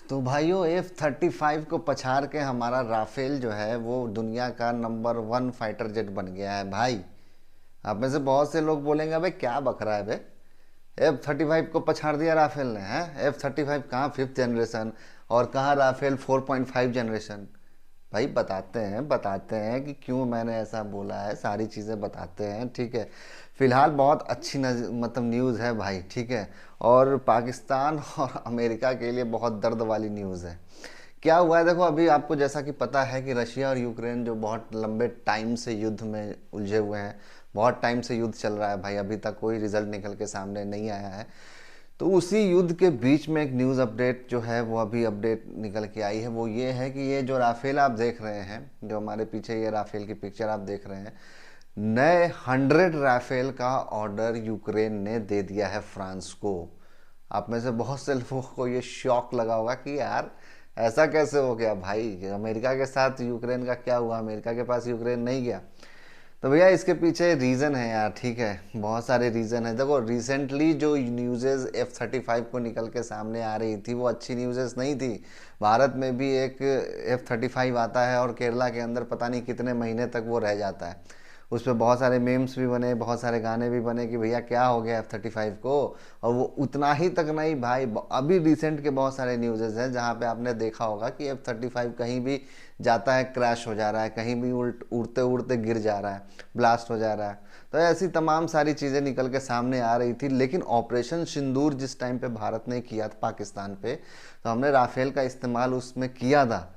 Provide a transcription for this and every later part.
तो भाइयों F-35 को पछाड़ के हमारा राफेल जो है वो दुनिया का नंबर 1 फाइटर जेट बन गया है भाई। आप में से बहुत से लोग बोलेंगे अबे क्या बक रहा है बे, F-35 को पछाड़ दिया राफेल ने। हैं F-35 कहाँ 5th जनरेशन और कहाँ राफेल 4.5 जनरेशन। भाई बताते हैं कि क्यों मैंने ऐसा बोला है, सारी चीज़ें बताते हैं, ठीक है। फिलहाल बहुत अच्छी मतलब न्यूज़ है भाई, ठीक है। और पाकिस्तान और अमेरिका के लिए बहुत दर्द वाली न्यूज़ है। क्या हुआ है देखो, अभी आपको जैसा कि पता है कि रशिया और यूक्रेन जो बहुत लंबे टाइम से युद्ध में उलझे हुए हैं, बहुत टाइम से युद्ध चल रहा है भाई, अभी तक कोई रिजल्ट निकल के सामने नहीं आया है। तो उसी युद्ध के बीच में एक न्यूज़ अपडेट जो है वो अभी अपडेट निकल के आई है। वो ये है कि ये जो राफेल आप देख रहे हैं, जो हमारे पीछे ये राफेल की पिक्चर आप देख रहे हैं, नए 100 राफेल का ऑर्डर यूक्रेन ने दे दिया है फ्रांस को। आप में से बहुत से लोगों को ये शॉक लगा होगा कि यार ऐसा कैसे हो गया भाई, अमेरिका के साथ यूक्रेन का क्या हुआ, अमेरिका के पास यूक्रेन नहीं गया। तो भैया इसके पीछे रीज़न है यार, ठीक है, बहुत सारे रीज़न है। देखो रिसेंटली जो न्यूज़ेज़ F-35 को निकल के सामने आ रही थी वो अच्छी न्यूज़ेज़ नहीं थी। भारत में भी एक F-35 आता है और केरला के अंदर पता नहीं कितने महीने तक वो रह जाता है। उस पर बहुत सारे मेम्स भी बने, बहुत सारे गाने भी बने कि भैया क्या हो गया F-35 को। और वो उतना ही तक नहीं भाई, अभी रिसेंट के बहुत सारे न्यूज़ेज़ हैं जहाँ पे आपने देखा होगा कि F-35 कहीं भी जाता है क्रैश हो जा रहा है, कहीं भी उड़ते उड़ते गिर जा रहा है, ब्लास्ट हो जा रहा है। तो ऐसी तमाम सारी चीज़ें निकल के सामने आ रही थी। लेकिन ऑपरेशन सिंदूर जिस टाइम पे भारत ने किया था पाकिस्तान पे, तो हमने राफेल का इस्तेमाल उसमें किया था,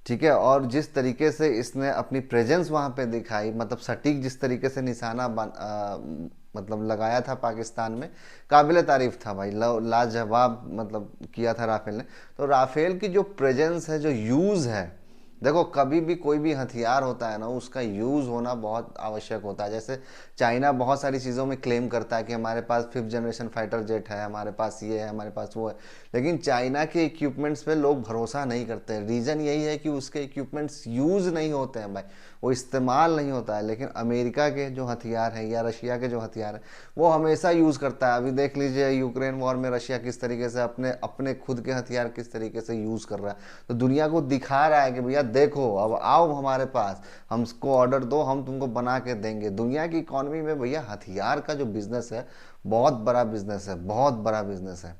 ठीक है। और जिस तरीके से इसने अपनी प्रेजेंस वहाँ पे दिखाई, मतलब सटीक जिस तरीके से निशाना मतलब लगाया था पाकिस्तान में, काबिल तारीफ था भाई, लाजवाब मतलब किया था राफेल ने। तो राफेल की जो प्रेजेंस है, जो यूज़ है, देखो कभी भी कोई भी हथियार होता है ना, उसका यूज़ होना बहुत आवश्यक होता है। जैसे चाइना बहुत सारी चीज़ों में क्लेम करता है कि हमारे पास 5th जनरेशन फाइटर जेट है, हमारे पास ये है, हमारे पास वो है। लेकिन चाइना के इक्विपमेंट्स पे लोग भरोसा नहीं करते। रीज़न यही है कि उसके इक्विपमेंट्स यूज़ नहीं होते हैं भाई, वो इस्तेमाल नहीं होता है। लेकिन अमेरिका के जो हथियार हैं या रशिया के जो हथियार हैं वो हमेशा यूज़ करता है। अभी देख लीजिए यूक्रेन वॉर में रशिया किस तरीके से अपने अपने खुद के हथियार किस तरीके से यूज़ कर रहा है। तो दुनिया को दिखा रहा है कि भैया देखो अब आओ हमारे पास, हमको ऑर्डर दो, हम तुमको बना के देंगे। दुनिया की इकॉनमी में भैया हथियार का जो बिजनेस है बहुत बड़ा बिजनेस है, बहुत बड़ा बिजनेस है,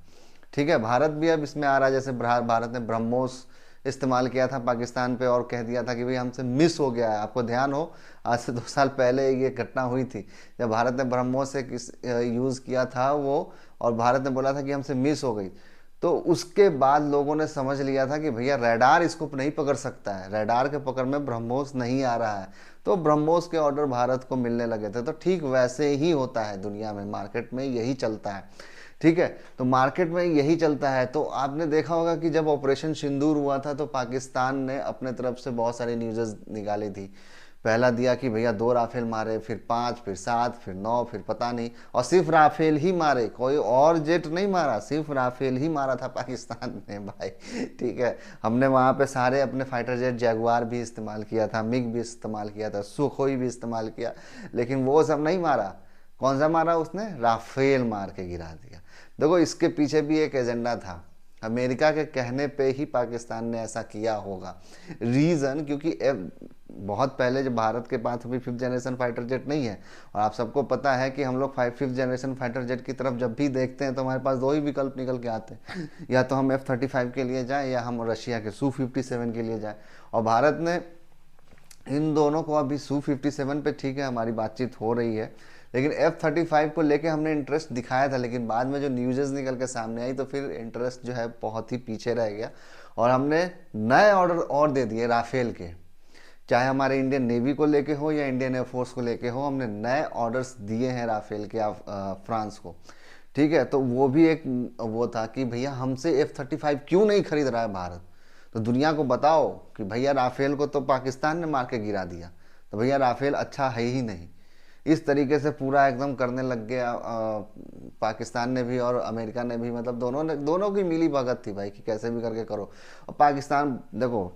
ठीक है। भारत भी अब इसमें आ रहा है। जैसे भारत ने ब्रह्मोस इस्तेमाल किया था पाकिस्तान पे और कह दिया था कि भाई हमसे मिस हो गया है। आपको ध्यान हो आज से 2 साल पहले ये घटना हुई थी जब भारत ने ब्रह्मोस से यूज़ किया था वो, और भारत ने बोला था कि हमसे मिस हो गई। तो उसके बाद लोगों ने समझ लिया था कि भैया रडार इसको नहीं पकड़ सकता है, रडार के पकड़ में ब्रह्मोस नहीं आ रहा है। तो ब्रह्मोस के ऑर्डर भारत को मिलने लगे थे। तो ठीक वैसे ही होता है दुनिया में, मार्केट में यही चलता है, ठीक है। तो मार्केट में यही चलता है। तो आपने देखा होगा कि जब ऑपरेशन सिंदूर हुआ था तो पाकिस्तान ने अपने तरफ से बहुत सारी न्यूज़ निकाली थी। पहला दिया कि भैया 2 राफेल मारे, फिर 5, फिर 7, फिर 9, फिर पता नहीं, और सिर्फ राफेल ही मारे, कोई और जेट नहीं मारा, सिर्फ राफेल ही मारा था पाकिस्तान ने भाई, ठीक है। हमने वहाँ पे सारे अपने फाइटर जेट, जैगुआर भी इस्तेमाल किया था, मिग भी इस्तेमाल किया था, सुखोई भी इस्तेमाल किया, लेकिन वो सब नहीं मारा। कौन सा मारा उसने? राफेल मार के गिरा दिया। देखो इसके पीछे भी एक एजेंडा था, अमेरिका के कहने पे ही पाकिस्तान ने ऐसा किया होगा। रीज़न क्योंकि बहुत पहले जब भारत के पास अभी 5th जनरेशन फाइटर जेट नहीं है, और आप सबको पता है कि हम लोग 5th जनरेशन फाइटर जेट की तरफ जब भी देखते हैं तो हमारे पास दो ही विकल्प निकल के आते हैं, या तो हम F-35 के लिए जाएं या हम रशिया के Su-57 के लिए जाएं। और भारत ने इन दोनों को अभी Su-57 पे ठीक है हमारी बातचीत हो रही है, लेकिन F-35 को लेके हमने इंटरेस्ट दिखाया था। लेकिन बाद में जो न्यूज़ निकल के सामने आई तो फिर इंटरेस्ट जो है बहुत ही पीछे रह गया, और हमने नए ऑर्डर और दे दिए राफेल के। चाहे हमारे इंडियन नेवी को लेके हो या इंडियन एयरफोर्स को लेके हो, हमने नए ऑर्डर्स दिए हैं राफेल के फ्रांस को, ठीक है। तो वो भी एक वो था कि भैया हमसे F-35 क्यों नहीं खरीद रहा है भारत। तो दुनिया को बताओ कि भैया राफेल को तो पाकिस्तान ने मार के गिरा दिया, तो भैया राफेल अच्छा है ही नहीं। इस तरीके से पूरा एकदम करने लग गया पाकिस्तान ने भी और अमेरिका ने भी, मतलब दोनों की मिली भगत थी भाई कि कैसे भी करके करो। और पाकिस्तान देखो,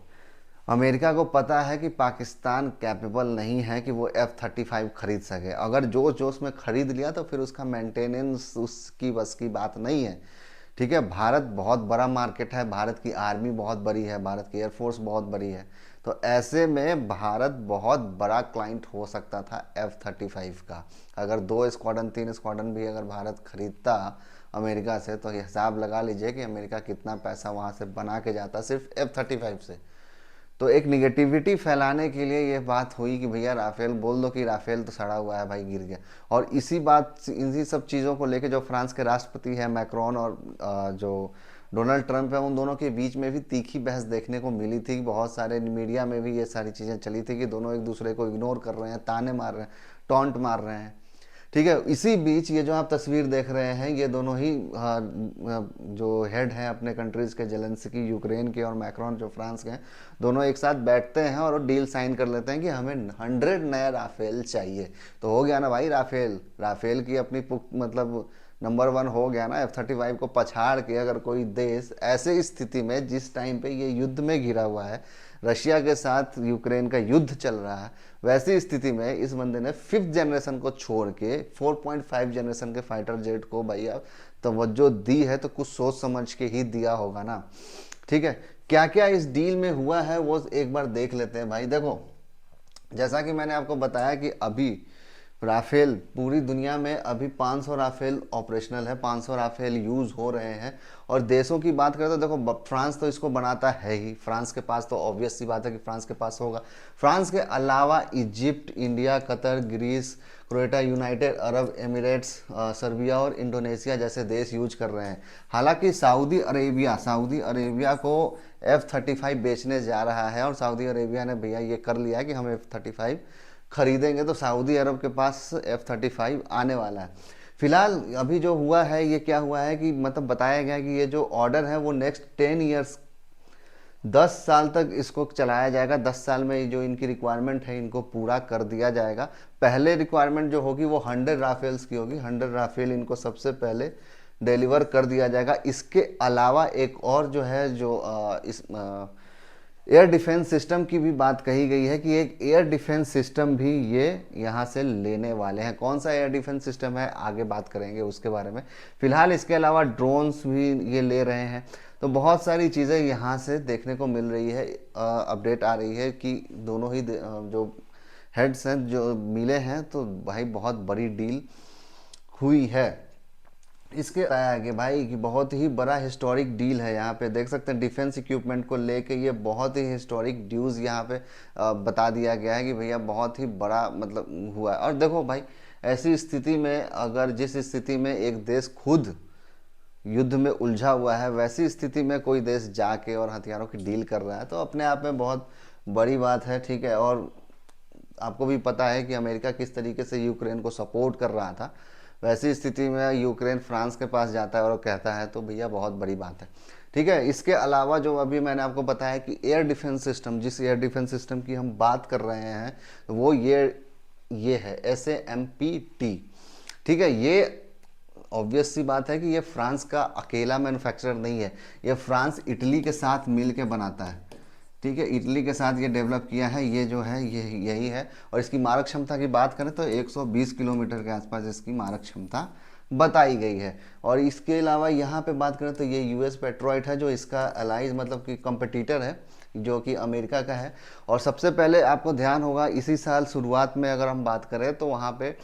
अमेरिका को पता है कि पाकिस्तान कैपेबल नहीं है कि वो F-35 खरीद सके। अगर जोश जोश में खरीद लिया तो फिर उसका मेंटेनेंस उसकी बस की बात नहीं है, ठीक है, भारत बहुत बड़ा मार्केट है, भारत की आर्मी बहुत बड़ी है, भारत की एयरफोर्स बहुत बड़ी है। तो ऐसे में भारत बहुत बड़ा क्लाइंट हो सकता था F-35 का। अगर 2 स्क्वाड्रन 3 स्क्वाड्रन भी अगर भारत खरीदता अमेरिका से, तो हिसाब लगा लीजिए कि अमेरिका कितना पैसा वहाँ से बना के जाता सिर्फ F-35 से। तो एक निगेटिविटी फैलाने के लिए ये बात हुई कि भैया राफेल बोल दो कि राफेल तो सड़ा हुआ है भाई, गिर गया। और इसी सब चीज़ों को लेके जो फ्रांस के राष्ट्रपति है मैक्रोन और जो डोनाल्ड ट्रंप है, उन दोनों के बीच में भी तीखी बहस देखने को मिली थी। बहुत सारे मीडिया में भी ये सारी चीज़ें चली थी कि दोनों एक दूसरे को इग्नोर कर रहे हैं, ताने मार रहे हैं, टॉन्ट मार रहे हैं। ठीक है, इसी बीच ये जो आप तस्वीर देख रहे हैं, ये दोनों ही जो हेड हैं अपने कंट्रीज़ के, जेलेंस्की यूक्रेन के और मैक्रोन जो फ्रांस के हैं, दोनों एक साथ बैठते हैं और डील साइन कर लेते हैं कि हमें 100 नया राफेल चाहिए। तो हो गया ना भाई, राफेल राफेल की अपनी मतलब नंबर 1 हो गया ना। F-35 को पछाड़ के अगर कोई देश ऐसे स्थिति में, जिस टाइम पे ये युद्ध में घिरा हुआ है, रशिया के साथ यूक्रेन का युद्ध चल रहा है, वैसी स्थिति में इस बंदे ने 5th जनरेशन को छोड़ के 4.5 जनरेशन के फाइटर जेट को भैया तवज्जो दी है, तो कुछ सोच समझ के ही दिया होगा ना। ठीक है, क्या क्या इस डील में हुआ है वो एक बार देख लेते हैं भाई। देखो, जैसा कि मैंने आपको बताया कि अभी राफेल पूरी दुनिया में अभी 500 राफेल ऑपरेशनल है, 500 राफेल यूज़ हो रहे हैं। और देशों की बात करें तो देखो, फ्रांस तो इसको बनाता है ही, फ्रांस के पास तो ऑब्वियस सी बात है कि फ्रांस के पास होगा। फ्रांस के अलावा Egypt, India, Qatar, Greece, Croatia, United Arab Emirates, Serbia और इंडोनेशिया जैसे देश यूज कर रहे हैं। हालांकि सऊदी अरेबिया को F-35 बेचने जा रहा है, और सऊदी अरेबिया ने भैया ये कर लिया है कि हम F-35 खरीदेंगे, तो सऊदी अरब के पास F-35 आने वाला है। फिलहाल अभी जो हुआ है, ये क्या हुआ है कि मतलब बताया गया कि ये जो ऑर्डर है वो नेक्स्ट 10 ईयर्स, 10 साल तक इसको चलाया जाएगा। 10 साल में जो इनकी रिक्वायरमेंट है इनको पूरा कर दिया जाएगा। पहले रिक्वायरमेंट जो होगी वो 100 राफेल्स की होगी, 100 राफेल इनको सबसे पहले डिलीवर कर दिया जाएगा। इसके अलावा एक और जो है, जो इस एयर डिफेंस सिस्टम की भी बात कही गई है कि एक एयर डिफेंस सिस्टम भी ये यहाँ से लेने वाले हैं। कौन सा एयर डिफेंस सिस्टम है आगे बात करेंगे उसके बारे में। फिलहाल इसके अलावा ड्रोन्स भी ये ले रहे हैं। तो बहुत सारी चीज़ें यहाँ से देखने को मिल रही है। अपडेट आ रही है कि दोनों ही जो हेड्स हैं जो मिले हैं, तो भाई बहुत बड़ी डील हुई है। इसके आया कि भाई कि बहुत ही बड़ा हिस्टोरिक डील है। यहाँ पे देख सकते हैं डिफेंस इक्विपमेंट को लेके ये बहुत ही हिस्टोरिक ड्यूज यहाँ पे बता दिया गया है कि भैया बहुत ही बड़ा मतलब हुआ है। और देखो भाई, ऐसी स्थिति में अगर जिस स्थिति में एक देश खुद युद्ध में उलझा हुआ है, वैसी स्थिति में कोई देश जाके और हथियारों की डील कर रहा है, तो अपने आप में बहुत बड़ी बात है। ठीक है, और आपको भी पता है कि अमेरिका किस तरीके से यूक्रेन को सपोर्ट कर रहा था। वैसी स्थिति में यूक्रेन फ्रांस के पास जाता है और कहता है, तो भैया बहुत बड़ी बात है। ठीक है, इसके अलावा जो अभी मैंने आपको बताया कि एयर डिफेंस सिस्टम, जिस एयर डिफेंस सिस्टम की हम बात कर रहे हैं, वो ये है SAMPT। ठीक है, ये ऑब्वियस सी बात है कि ये फ्रांस का अकेला मैन्युफैक्चरर नहीं है, ये फ्रांस इटली के साथ मिल के बनाता है। ठीक है, इटली के साथ ये डेवलप किया है, ये जो है ये यही है। और इसकी मारक क्षमता की बात करें तो 120 किलोमीटर के आसपास इसकी मारक क्षमता बताई गई है। और इसके अलावा यहाँ पे बात करें तो ये US पेट्रोइट है, जो इसका अलाइज मतलब कि कंपटीटर है, जो कि अमेरिका का है। और सबसे पहले आपको ध्यान होगा, इसी साल शुरुआत में अगर हम बात करें तो वहाँ पे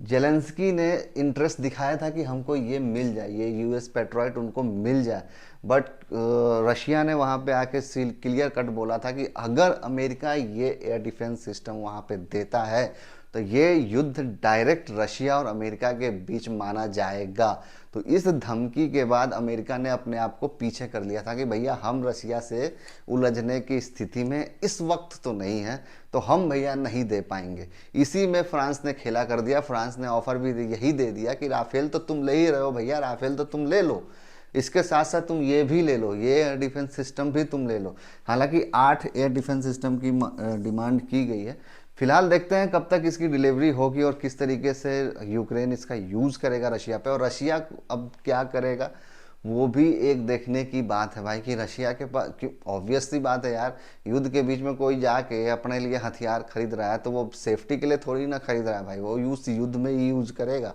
जेलेंस्की ने इंटरेस्ट दिखाया था कि हमको ये मिल जाए, ये US पेट्रोइट उनको मिल जाए। बट रशिया ने वहाँ पे आके क्लियर कट बोला था कि अगर अमेरिका ये एयर डिफेंस सिस्टम वहाँ पे देता है, तो ये युद्ध डायरेक्ट रशिया और अमेरिका के बीच माना जाएगा। तो इस धमकी के बाद अमेरिका ने अपने आप को पीछे कर लिया था कि भैया हम रशिया से उलझने की स्थिति में इस वक्त तो नहीं है, तो हम भैया नहीं दे पाएंगे। इसी में फ्रांस ने खेला कर दिया। फ्रांस ने ऑफर भी यही दे दिया कि राफेल तो तुम ले ही रहे हो भैया, राफेल तो तुम ले लो, इसके साथ साथ तुम ये भी ले लो, ये एयर डिफेंस सिस्टम भी तुम ले लो। हालांकि 8 एयर डिफेंस सिस्टम की डिमांड की गई है। फिलहाल देखते हैं कब तक इसकी डिलीवरी होगी और किस तरीके से यूक्रेन इसका यूज़ करेगा रशिया पे, और रशिया अब क्या करेगा वो भी एक देखने की बात है भाई। कि रशिया के पास, ऑब्वियस सी बात है यार, युद्ध के बीच में कोई जाके अपने लिए हथियार खरीद रहा है तो वो सेफ्टी के लिए थोड़ी ना खरीद रहा है भाई, वो युद्ध में ही यूज करेगा।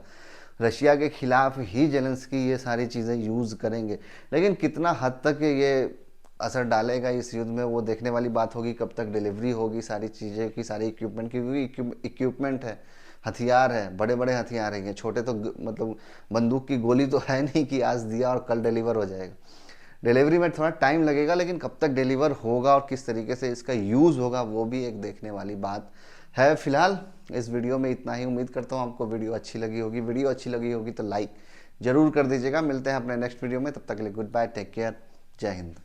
रशिया के खिलाफ ही जेलेंस्की ये सारी चीज़ें यूज़ करेंगे। लेकिन कितना हद तक ये असर डालेगा इस युद्ध में वो देखने वाली बात होगी, कब तक डिलीवरी होगी सारी चीज़ें की, सारी इक्विपमेंट की, क्योंकि इक्विपमेंट है, हथियार है, बड़े बड़े हथियार हैं, छोटे तो मतलब बंदूक की गोली तो है नहीं कि आज दिया और कल डिलीवर हो जाएगा। डिलीवरी में थोड़ा टाइम लगेगा, लेकिन कब तक डिलीवर होगा और किस तरीके से इसका यूज़ होगा वो भी एक देखने वाली बात है। फिलहाल इस वीडियो में इतना ही। उम्मीद करता हूँ आपको वीडियो अच्छी लगी होगी। वीडियो अच्छी लगी होगी तो लाइक जरूर कर दीजिएगा। मिलते हैं अपने नेक्स्ट वीडियो में, तब तक के लिए गुड बाय, टेक केयर, जय हिंद।